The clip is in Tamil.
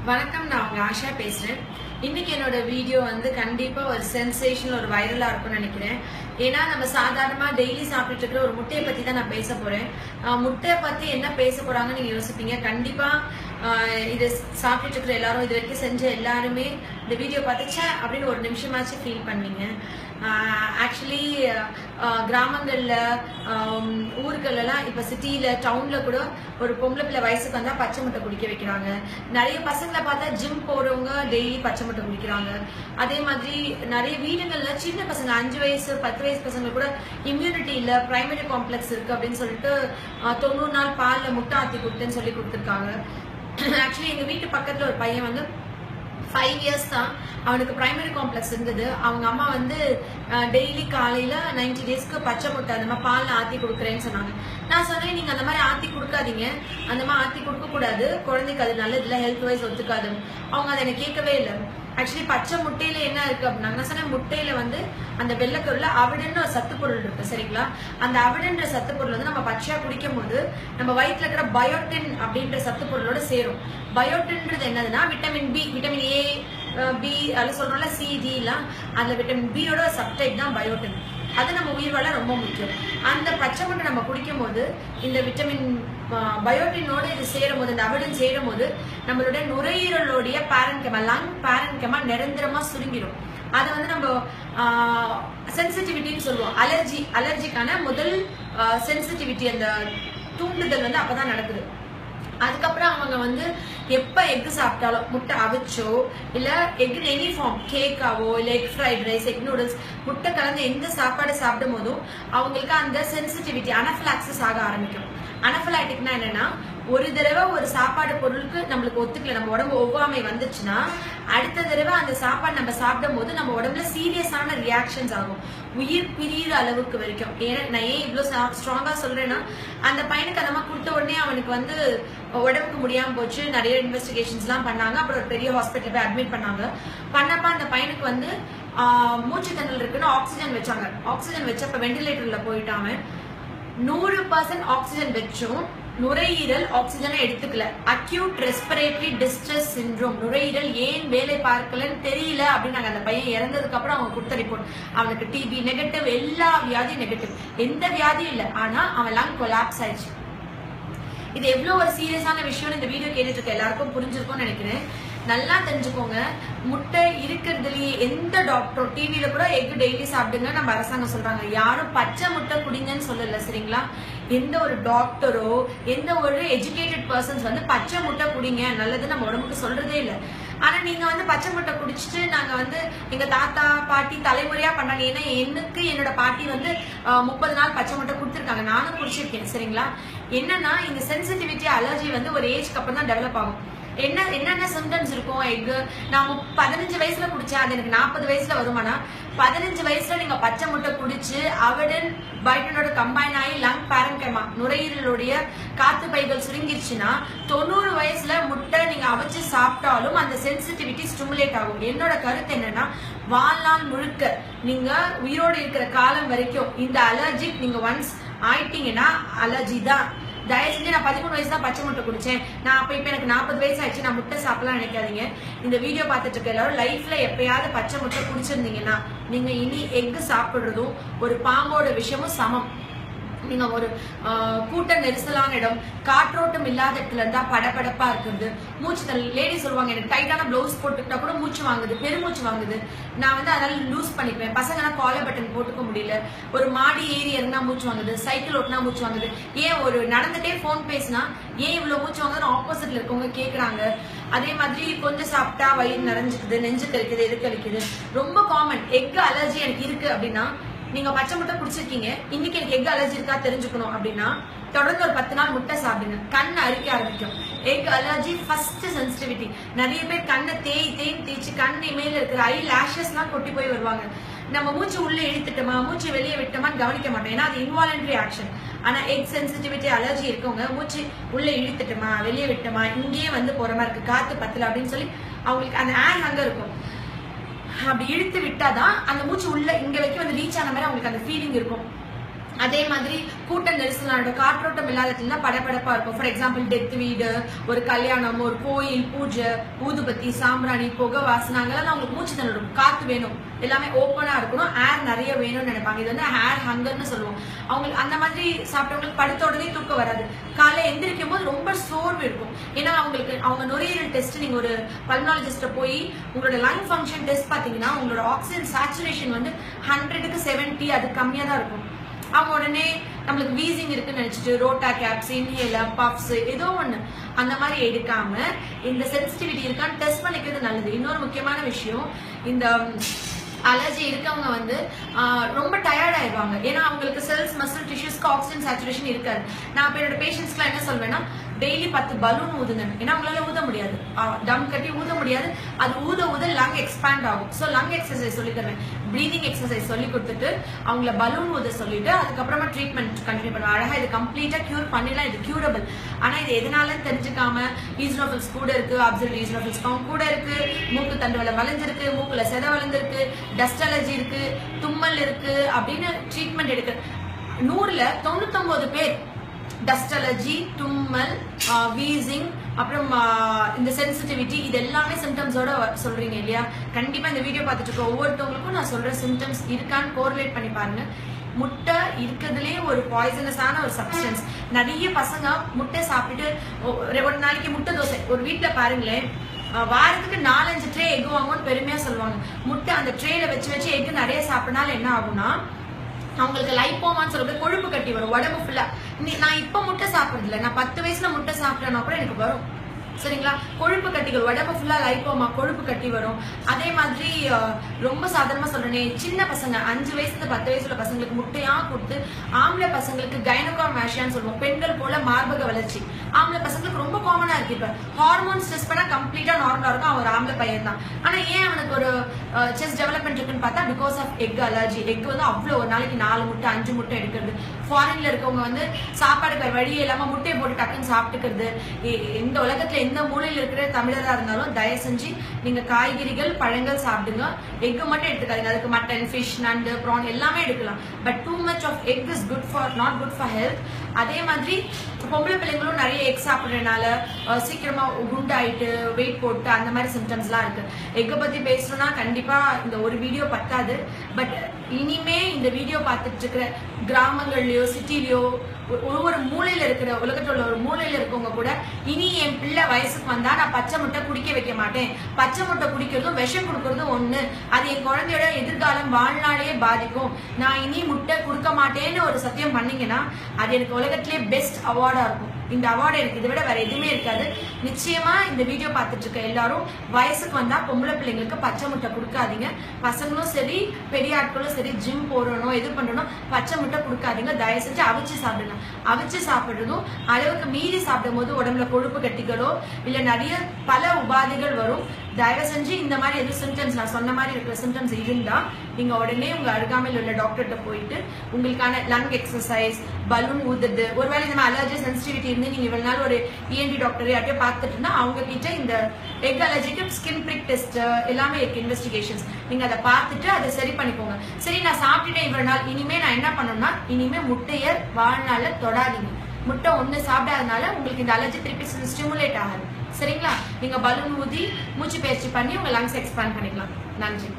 வணக்கம், நான் உங்க ஆஷா பேசுறேன். இன்னைக்கு என்னோட வீடியோ கண்டிப்பா ஒரு சென்சேஷனல், ஒரு வைரலா இருக்கும்னு நினைக்கிறேன். ஏன்னா நம்ம சாதாரணமா டெய்லி சாப்பிட்டுட்டு இருக்கிற ஒரு முட்டையை பத்தி தான் நான் பேச போறேன். முட்டையை பத்தி என்ன பேச போறாங்கன்னு நீங்க யோசிப்பீங்க. கண்டிப்பா இது சாப்பிட்டுட்டு இருக்கிற எல்லாரும், இது வரைக்கும் செஞ்ச எல்லாருமே இந்த வீடியோ பார்த்துச்சா அப்படின்னு ஒரு நிமிஷமாச்சு ஃபீல் பண்ணுவீங்க. ஆக்சுவலி கிராமங்கள்ல, ஊர்களெல்லாம், இப்ப சிட்டியில, டவுன்ல கூட ஒரு பொம்பளை பிள்ளை வயசுக்கு வந்தா பச்சை முட்டை குடிக்க வைக்கிறாங்க. நிறைய பசங்களை பார்த்தா ஜிம் போறவங்க டெய்லி பச்சை முட்டை குடிக்கிறாங்க. அதே மாதிரி நிறைய வீடுகள்ல சின்ன பசங்க 5 வயசு 10 வயசு பசங்க கூட இம்யூனிட்டி இல்ல, பிரைமரி காம்ப்ளெக்ஸ் இருக்கு அப்படின்னு சொல்லிட்டு 90 நாள் பால்ல முட்டை ஆத்தி கொடுத்துன்னு சொல்லி கொடுத்துருக்காங்க. ஆக்சுவலி எங்க வீட்டு பக்கத்துல ஒரு பையன் 5 இயர்ஸ் தான் அவனுக்கு பிரைமரி காம்ப்ளெக்ஸ் இருந்தது. அவங்க அம்மா டெய்லி காலையில 90 டேஸ்க்கு பச்சை முட்டை அந்த மாதிரி பால் ஆத்தி கொடுக்குறேன்னு சொன்னாங்க. நான் சொன்னேன், நீங்க அந்த மாதிரி ஆத்தி கொடுக்காதீங்க, அந்த மாதிரி ஆத்தி கொடுக்க கூடாது, குழந்தைக்கு அது நல்லது இல்லை, ஹெல்த் வைஸ் ஒத்துக்காது. அவங்க அதை எனக்கு கேட்கவே இல்லை. ஆக்சுவலி பச்சை முட்டையில என்ன இருக்கு அப்படின்னா, நான் சொன்னேன் முட்டையில அந்த வெள்ளைக்கருல அவிடன்னு ஒரு சத்து பொருள் இருக்கு, சரிங்களா? அந்த அவிடன்ற சத்து பொருள் நம்ம பச்சையா குடிக்கும் போது நம்ம வயிற்றுல இருக்கிற பயோட்டின் அப்படின்ற சத்து பொருளோட சேரும். பயோட்டின்றது என்னதுன்னா vitamin B, vitamin A, B, அதில் சொல்றோம்ல சி, டி எல்லாம், அதுல விட்டமின் பியோட சப்டைப் தான் பயோட்டின். அது நம்ம உயிர் வாழ ரொம்ப முக்கியம். அந்த பச்சை முட்டை நம்ம குடிக்கும் போது இந்த விட்டமின் பயோட்டினோட இது சேரும் போது, இந்த அவிடன் சேரும் போது நம்மளுடைய நுரையீரலுடைய பேரன்கெமா, லங் பேரன்கெமா நிரந்தரமா சுருங்கிடும். அதை நம்ம சென்சிட்டிவிட்டின்னு சொல்லுவோம். அலர்ஜிக்கான முதல் சென்சிட்டிவிட்டி, அந்த தூண்டுதல் அப்பதான் நடக்குது. அதுக்கப்புறம் அவங்க எப்ப எக் சாப்பிட்டாலும், முட்டை அவிச்சோ இல்ல எக் எனி ஃபார்ம், கேக்காவோ இல்ல egg fried rice, egg noodles, முட்டை கலந்து எந்த சாப்பாடு சாப்பிடும் போதும் அவங்களுக்கு அந்த சென்சிட்டிவிட்டி, அனஃபிலாக்சிஸ் ஆக ஆரம்பிக்கும். அனஃபிலாக்டிக்னா என்னன்னா, ஒரு தடவை ஒரு சாப்பாடு பொருளுக்கு நம்மளுக்கு ஒத்துக்கல, நம்ம உடம்பு ஒவ்வாமை வந்துச்சுன்னா அடுத்த தடவை அந்த சாப்பாடு நம்ம சாப்பிடும் போது நம்ம உடம்புல சீரியஸான ரியாக்ஷன்ஸ் ஆகும், உயிர் பிரியிற அளவுக்கு வரைக்கும். நான் ஏன் இவ்வளவு ஸ்ட்ராங்கா சொல்றேன்னா, அந்த பையனுக்கு அந்த மாதிரி கொடுத்த உடனே அவனுக்கு உடம்புக்கு முடியாம போச்சு. நிறைய இன்வெஸ்டிகேஷன்ஸ் எல்லாம் பண்ணாங்க. அப்புறம் ஒரு பெரிய ஹாஸ்பிட்டல் போய் அட்மிட் பண்ணாங்க. பண்ணப்ப அந்த பையனுக்கு மூச்சு திணறல் இருக்குன்னு ஆக்சிஜன் வச்சாங்க. ஆக்சிஜன் வச்சப்ப வெண்டிலேட்டர்ல போயிட்டாங்க. 100% ஆக்சிஜன் வச்சும் நுரையீரல் ஆக்சிஜனை எடுத்துக்கல. அக்யூட் ரெஸ்பிரேட்டரி டிஸ்ட்ரெஸ் சிண்ட்ரோம், நுரையீரல் ஏன் வேலை பார்க்கலன்னு தெரியல அப்படின்னு அந்த பையன் இறந்ததுக்கு அப்புறம் அவங்க கொடுத்த ரிப்போர்ட். அவனுக்கு டிபி நெகட்டிவ், எல்லா வியாதியும் நெகட்டிவ், எந்த வியாதியும் இல்லை. ஆனா அவன் லங் கொலாப்ஸ் ஆயிடுச்சு. இது எவ்வளவு ஒரு சீரியஸான விஷயம் இந்த வீடியோ கேட்டுட்டு இருக்க எல்லாருக்கும் புரிஞ்சிருக்கும்னு நினைக்கிறேன். நல்லா தெரிஞ்சுக்கோங்க, முட்டை இருக்கிறதுலயே எந்த டாக்டர், டிவியில கூட எக் டெய்லி சாப்பிடுங்க நம்ம அரசாங்கம் சொல்றாங்க. யாரும் பச்சை முட்டை குடிங்கன்னு சொல்லல, சரிங்களா? எந்த ஒரு டாக்டரோ எந்த ஒரு எஜுகேட்டட் பர்சன்ஸ் பச்சை முட்டை குடிங்க நல்லது நம்ம உடம்புக்கு சொல்றதே இல்லை. ஆனா நீங்க பச்சை முட்டை குடிச்சிட்டு, நாங்க எங்க தாத்தா பாட்டி தலைமுறையா பண்ணாங்க. ஏன்னா எனக்கு என்னோட பாட்டி 30 நாள் பச்சை முட்டை கொடுத்துருக்காங்க, நானும் குடிச்சிருக்கேன், சரிங்களா? என்னன்னா இந்த சென்சிட்டிவிட்டி, அலர்ஜி ஒரு ஏஜ்க்கு அப்புறம் தான் டெவலப் ஆகும். என்னென்ன சிம்டம்ஸ் இருக்கும்? எக் நான் 15 வயசுல குடிச்சேன், அது எனக்கு 40 வயசுல வருமானா? 15 வயசுல நீங்க பச்சை முட்டை குடிச்சு அவிடன் பயோட்டினோட கம்பைன் ஆகி லங் பேரன்கெமா, நுரையீரலுடைய காத்து பைகள் சுருங்கிருச்சுன்னா 90 வயசுல முட்டை நீங்க அவிச்சு சாப்பிட்டாலும் அந்த சென்சிட்டிவிட்டி ஸ்டிமுலேட் ஆகும். என்னோட கருத்து என்னன்னா, வாழ்நாள் முழுக்க நீங்க உயிரோடு இருக்கிற காலம் வரைக்கும் இந்த அலர்ஜி நீங்க ஒன்ஸ் ஆயிட்டீங்கன்னா அலர்ஜி தான். தயவு செஞ்சு நான் 13 வயசு தான் பச்சை முட்டை குடிச்சேன், நான் இப்ப எனக்கு 40 வயசு ஆயிடுச்சு, நான் முட்டை சாப்பிடலாம் நினைக்காதீங்க. இந்த வீடியோ பார்த்துட்டு இருக்க எல்லாரும் லைஃப்ல எப்பயாவது பச்சை முட்டை குடிச்சிருந்தீங்கன்னா நீங்க இனி எக் சாப்பிடுறதும் ஒரு பாம்போட விஷயமும் சமம். நீங்க ஒரு கூட்ட நெரிசலான இடம், காற்றோட்டம் இல்லாத இடத்துல இருந்தா படபடப்பா இருக்குது, மூச்சு தள்ளி, லேடி சொல்லுவாங்க எனக்கு டைட்டான பிளவுஸ் போட்டுக்கிட்டா கூட மூச்சு வாங்குது, பெருமூச்சு வாங்குது. நான் அதனால லூஸ் பண்ணிப்பேன். பசங்கன்னா காலர் பட்டன் போட்டுக்க முடியல, ஒரு மாடி ஏறி இறங்கினா மூச்சு வாங்குது, சைக்கிள் ஓட்டினா மூச்சு வாங்குது, ஏன் ஒரு நடந்துட்டே போன் பேசினா ஏன் இவ்வளவு மூச்சு வாங்குதுன்னு ஆப்போசிட்ல இருக்கவங்க கேக்குறாங்க. அதே மாதிரி கொஞ்சம் சாப்பிட்டா வயிறு நிறைஞ்சுக்குது, நெஞ்சு கழிக்குது, எது கழிக்குது, ரொம்ப காமன். எக் அலர்ஜி எனக்கு இருக்கு அப்படின்னா, நீங்க பச்சை முட்டை குடிச்சிருக்கீங்க, இன்னைக்கு எனக்கு எக் அலர்ஜி இருக்கா தெரிஞ்சுக்கணும் அப்படின்னா தொடர்ந்து ஒரு 10 நாள் முட்டை சாப்பிடுங்க. கண் அரிக்க ஆரம்பிக்கும். Egg allergy first sensitivity. நிறைய பேர் கண்ணை தேய்ச்சி கண் மேல இருக்கிற ஐ லேஷஸ் எல்லாம் கொட்டி போய் வருவாங்க. நம்ம மூச்சு உள்ள இழுத்துட்டோமா, மூச்சு வெளியே விட்டோமான்னு கவனிக்க மாட்டோம், ஏன்னா அது இன்வாலண்டரி ஆக்ஷன். ஆனா எக் சென்சிட்டிவிட்டி அலர்ஜி இருக்கவங்க மூச்சு உள்ள இழுத்துட்டோமா வெளியே விட்டோமா, இங்கேயே போற மாதிரி இருக்கு, காத்து பத்தல அப்படின்னு சொல்லி அவங்களுக்கு அந்த ஏர் அங்க இருக்கும். அப்படி இழுத்து விட்டாதான் அந்த மூச்சு உள்ள இங்க வரைக்கும் ரீச் ஆன மாதிரி அவங்களுக்கு அந்த ஃபீலிங் இருக்கும். அதே மாதிரி கூட்ட நெரிசலான காற்றோட்டம் இல்லாததுல படபடப்பா இருக்கும். ஃபார் எக்ஸாம்பிள் டெத் வீடு, ஒரு கல்யாணம், ஒரு கோயில், பூஜை, ஊதுபத்தி, சாம்பிராணி, புகை வாசனை, அங்கெல்லாம் அவங்களுக்கு மூச்சு திணறும். காத்து வேணும், எல்லாமே ஓப்பனா இருக்கணும், ஏர் நிறைய வேணும்னு நினைப்பாங்க. இது வந்து ஏர் ஹங்கர்னு சொல்லுவோம். அவங்களுக்கு அந்த மாதிரி சாப்பிட்டவங்களுக்கு படுத்த உடனே தூக்கம் வராது. காலை எந்திரிக்கும் போது ரொம்ப சோர்வு இருக்கும். ஏன்னா அவங்க நுரையீரல் டெஸ்ட், நீங்க ஒரு பல்மாலஜிஸ்ட போய் உங்களோட லங் ஃபங்க்ஷன் டெஸ்ட் பாத்தீங்கன்னா உங்களோட ஆக்சிஜன் சேச்சுரேஷன் வந்து 100க்கு 70 அது கம்மியா தான் இருக்கும். அவங்க உடனே நம்மளுக்கு வீசிங் இருக்குன்னு நினைச்சிட்டு ரோட்டா கேப்ஸ், இன்ஹேலர், பஃப்ஸ் ஏதோ ஒண்ணு அந்த மாதிரி எடுக்காம இந்த சென்சிட்டிவிட்டி இருக்கான்னு டெஸ்ட் பண்ணிக்கிறது நல்லது. இன்னொரு முக்கியமான விஷயம், இந்த அலர்ஜி இருக்கவங்க வந்து ரொம்ப டயர்ட் ஆயிடுவாங்க. ஏன்னா அவங்களுக்கு செல்ஸ், மசில், டிஷ்யூஸ்க்கு ஆக்சிஜன் சேச்சுரேஷன் இருக்காது. நான் இப்போ என்னோட பேஷண்ட்ஸ்க்குலாம் என்ன சொல்வேன்னா, டெய்லி 10 பலூன் ஊதுங்க. ஏன்னா அவங்களால ஊத முடியாது, டம் கட்டி ஊத முடியாது. அது ஊத லங் எக்ஸ்பேண்ட் ஆகும். ஸோ லங் எக்ஸசைஸ் சொல்லி தருவேன், ப்ரீதிங் எக்ஸசைஸ் சொல்லி கொடுத்துட்டு அவங்கள பலூன் ஊத சொல்லிட்டு அதுக்கப்புறமா ட்ரீட்மெண்ட் கண்டினியூ பண்ணுவேன். அழகா இது கம்ப்ளீட்டா கியூர் பண்ணிடலாம். இது கியூரபிள். ஆனா இது எதனாலன்னு தெரிஞ்சுக்காம ஈஸ்னோஃபில்ஸ் கூட இருக்கு, அப்சர்வ் ஈஸ்னோஃபில்ஸ் கவுண்ட் கூட இருக்கு, மூக்கு தண்டு வளைஞ்சிருக்கு, மூக்குல செத வளைஞ்சிருக்கு, டஸ்ட் அலர்ஜி இருக்கு, தும்மல் இருக்கு அப்படின்னு ட்ரீட்மெண்ட் எடுக்க 100ல 99 பேர் டஸ்ட் அலர்ஜி, தும்மல், வீசிங், அப்புறம் இந்த சென்சிட்டிவிட்டி, இது எல்லாமே சிம்டம்ஸோட சொல்றீங்க இல்லையா? கண்டிப்பா இந்த வீடியோ பார்த்துட்டு இருக்க ஒவ்வொருத்தவங்களுக்கும் நான் சொல்ற சிம்டம்ஸ் இருக்கான்னு கோரிலேட் பண்ணி பாருங்க. முட்டை இருக்கிறதுலே ஒரு பாய்சனஸான ஒரு சப்ஸ்டன்ஸ். நிறைய பசங்க முட்டை சாப்பிட்டுட்டு ஒரு நாளைக்கு முட்டை தோசை, ஒரு வீட்டுல பாருங்களேன், வாரத்துக்கு 4-5 ட்ரே எக் வாங்கும்னு பெருமையா சொல்லுவாங்க. முட்டை அந்த ட்ரேல வச்சு எக் நிறைய சாப்பிட்டனால என்ன ஆகும்னா அவங்களுக்கு லைப்போமான்னு சொல்லக்கூடிய கொழுப்பு கட்டி வரும் உடம்பு ஃபுல்லா. நான் இப்ப முட்டை சாப்பிடுறது இல்லை, நான் 10 வயசுல முட்டை சாப்பிட்டேன்னா கூட எனக்கு வரும். சரிங்களா? கொழுப்பு கட்டிகள் உடம்பு ஃபுல்லா லைப்போமா, கொழுப்பு கட்டி வரும். அதே மாதிரி ரொம்ப சாதாரணமா சொல்றேனே, சின்ன பசங்க 5 வயசுல 10 வயசுல பசங்களுக்கு முட்டையா கொடுத்து, ஆம்பளை பசங்களுக்கு கைனகோமாஷியான்னு சொல்லுவோம், பெண்கள் போல மார்பக வளர்ச்சி. ஆம்பளை பசங்களுக்கு ரொம்ப காமனா இருக்கு. இப்ப ஹார்மோன்ஸ் டெஸ்ட் பண்ணா கம்ப்ளீட்டா நார்மலா இருக்கும், அவன் ஒரு ஆம்பளை பையன் தான். ஆனா ஏன் அவனுக்கு ஒரு செஸ்ட் டெவலப்மெண்ட் இருக்குன்னு பார்த்தா because of egg allergy. Egg வந்து அவ்வளவு ஒரு நாளைக்கு 4 முட்டை 5 முட்டை எடுக்கிறது. ஃபாரின்ல இருக்கவங்க வந்து சாப்பாடு வழியே இல்லாம முட்டையை போட்டு டக்குன்னு சாப்பிட்டுக்கிறது. இந்த உலகத்துல எந்த மூலையில் இருக்கிற தமிழரா இருந்தாலும் தயவு செஞ்சு நீங்க காய்கறிகள், பழங்கள் சாப்பிடுங்க. எக் மட்டும் எடுத்துக்காதீங்க. அதுக்கு மட்டன், ஃபிஷ், நண்டு, ப்ரான் எல்லாமே எடுக்கலாம். But too much of egg is good for not good for health. அதே மாதிரி பொம்பளை பிள்ளைங்களும் நிறைய எக் சாப்பிடுறதுனால சீக்கிரமா குண்டாயிட்டு வெயிட் போட்டு அந்த மாதிரி சிம்டம்ஸ்லாம் இருக்கு. எக்கை பத்தி பேசணும்னா கண்டிப்பா இந்த ஒரு வீடியோ பத்தாது. பட் இனிமே இந்த வீடியோ பார்த்துட்டு இருக்கிற கிராமங்கள்லயோ சிட்டிலயோ ஒவ்வொரு மூலையில இருக்கிற உலகத்துல உள்ள ஒரு மூலையில இருக்கவங்க கூட இனி என் பிள்ளை வயசுக்கு வந்தா நான் பச்சை முட்டை குடிக்க வைக்க மாட்டேன். பச்சை முட்டை குடிக்கிறதும் விஷம் கொடுக்கறதும் ஒண்ணு, அது என் குழந்தையோட எதிர்காலம் வாழ்நாளையே பாதிக்கும், நான் இனி முட்டை கொடுக்க மாட்டேன்னு ஒரு சத்தியம் பண்ணீங்கன்னா அது எனக்கு உலகத்திலே பெஸ்ட் அவார்டா இருக்கும். இந்த அவார்டு எனக்கு இதை விட வேற எதுவுமே இருக்காது. நிச்சயமா இந்த வீடியோ பார்த்துட்டு இருக்க எல்லாரும் வயசுக்கு வந்தா பொம்பளை பிள்ளைங்களுக்கு பச்சை முட்டை கொடுக்காதீங்க. பசங்களும் சரி, பெரிய ஆட்களும் சரி, ஜிம் போறணும் எது பண்றணும், பச்சை முட்டை கொடுக்காதீங்க. தயவு செஞ்சு அவிச்சு சாப்பிடுங்க. அவிச்சு சாப்பிடுறதும் அளவுக்கு மீறி சாப்பிடும் போது உடம்புல கொழுப்பு கட்டிகளோ இல்ல நிறைய பல உபாதைகள் வரும். தயவு செஞ்சு இந்த மாதிரி எது சிம்டம்ஸ் நான் சொன்ன மாதிரி இருக்கிற சிம்டம்ஸ் இருந்தா நீங்க உடனே உங்க அருகாமையில் உள்ள டாக்டர்கிட்ட போயிட்டு உங்களுக்கான லங் எக்ஸசைஸ், பலூன் ஊதுறது, ஒருவேளை இந்த அலர்ஜி சென்சிட்டிவிட்டி இருந்து நீங்க இவ்வளவு நாள் ஒரு ENT டாக்டர் யார்ட்டே பார்த்துட்டு இருந்தா அவங்க கிட்ட இந்த எக் அலர்ஜிக்கு ஸ்கின் பிரிக் டெஸ்ட் எல்லாமே இருக்கு, இன்வெஸ்டிகேஷன்ஸ். நீங்க அதை பார்த்துட்டு அதை சரி பண்ணிக்கோங்க. சரி, நான் சாப்பிட்டுட்டேன் இவ்வளவு நாள், இனிமே நான் என்ன பண்ணணும்னா இனிமே முட்டைய வாழ்நாள்ல தொடாதீங்க. முட்டை ஒண்ணு சாப்பிடாதனால உங்களுக்கு இந்த அலர்ஜி திருப்பி ஸ்டிமுலேட் ஆகாது. சரிங்களா? நீங்க பலூன் ஊதி மூச்சு பயிற்சி பண்ணி உங்க லங்ஸ் எக்ஸ்பேண்ட் பண்ணிக்கலாம். நன்றி.